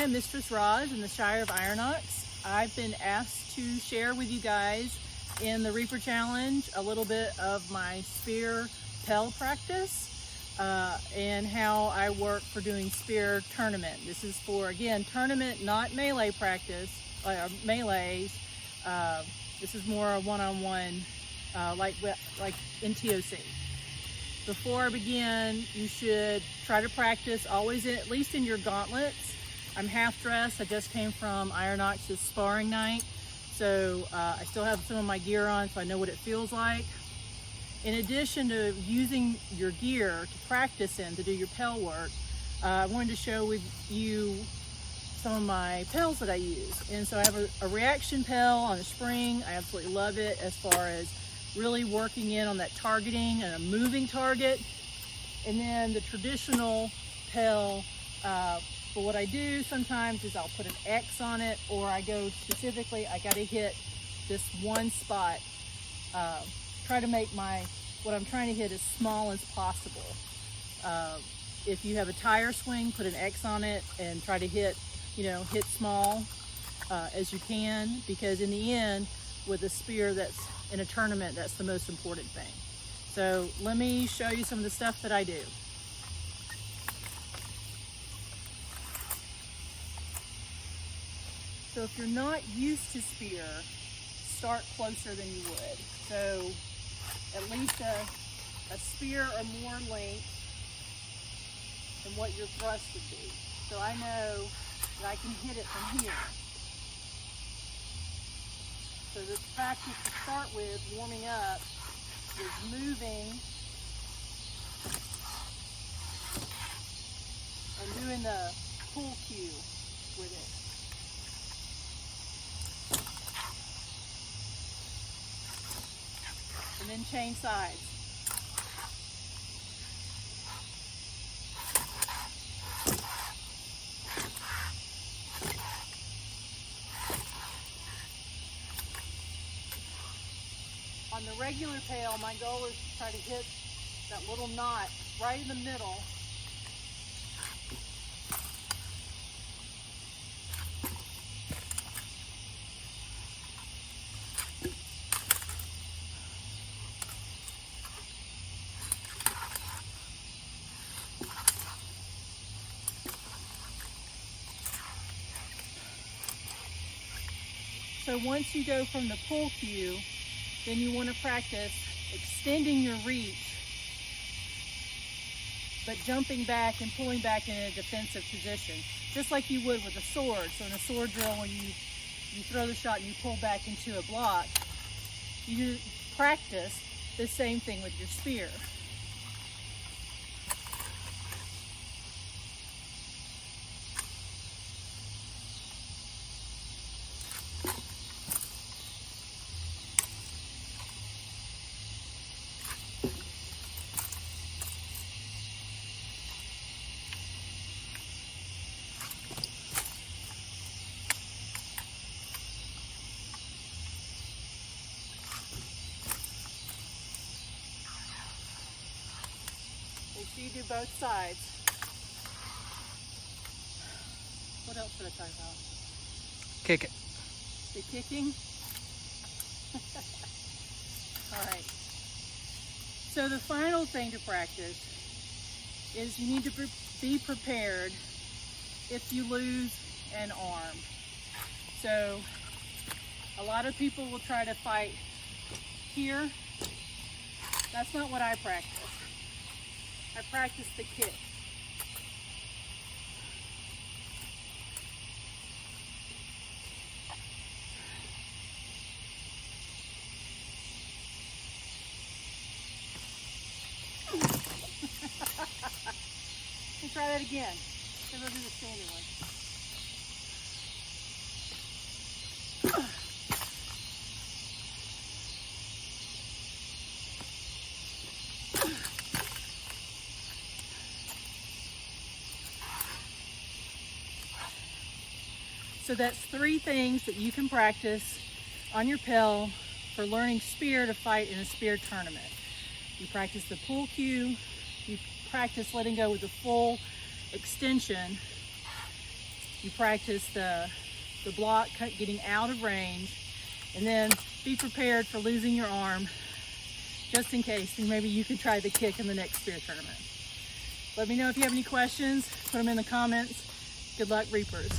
I'm Mistress Roz in the Shire of Ironox. I've been asked to share with you guys in the Reaper Challenge a little bit of my spear pell practice and how I work for doing spear tournament. This is for, again, tournament, not melee practice, melees. This is more a one-on-one, like in TOC. Before I begin, you should try to practice always at least in your gauntlets. I'm half dressed. I just came from Ironox's sparring night, so I still have some of my gear on, so I know what it feels like. In addition to using your gear to practice in, to do your pell work, I wanted to share with you some of my pells that I use. And so I have a reaction pell on a spring. I absolutely love it as far as really working in on that targeting and a moving target. And then the traditional pell, for what I do sometimes is I'll put an X on it, or I go specifically, I gotta hit this one spot. Try to make what I'm trying to hit as small as possible. If you have a tire swing, put an X on it and try to hit small as you can, because in the end, with a spear that's in a tournament, that's the most important thing. So let me show you some of the stuff that I do. So if you're not used to spear, start closer than you would. So at least a spear or more length than what your thrust would be. So I know that I can hit it from here. So the practice to start with, warming up, is moving and doing the pull cue with it. And then change sides. On the regular pail, my goal is to try to hit that little knot right in the middle. So once you go from the pull cue, then you want to practice extending your reach, but jumping back and pulling back in a defensive position, just like you would with a sword. So in a sword drill, when you throw the shot and you pull back into a block, you practice the same thing with your spear. So you do both sides. What else should I talk about? Kick it. The kicking? All right. So the final thing to practice is you need to be prepared if you lose an arm. So a lot of people will try to fight here. That's not what I practice. I practice the kick. Let's try that again. Then we'll do the standing one. So that's 3 things that you can practice on your pell for learning spear to fight in a spear tournament. You practice the pull cue, you practice letting go with the full extension, You practice the block getting out of range, and then be prepared for losing your arm just in case, and maybe you could try the kick in the next spear tournament. Let me know if you have any questions. Put them in the comments. Good luck, Reapers.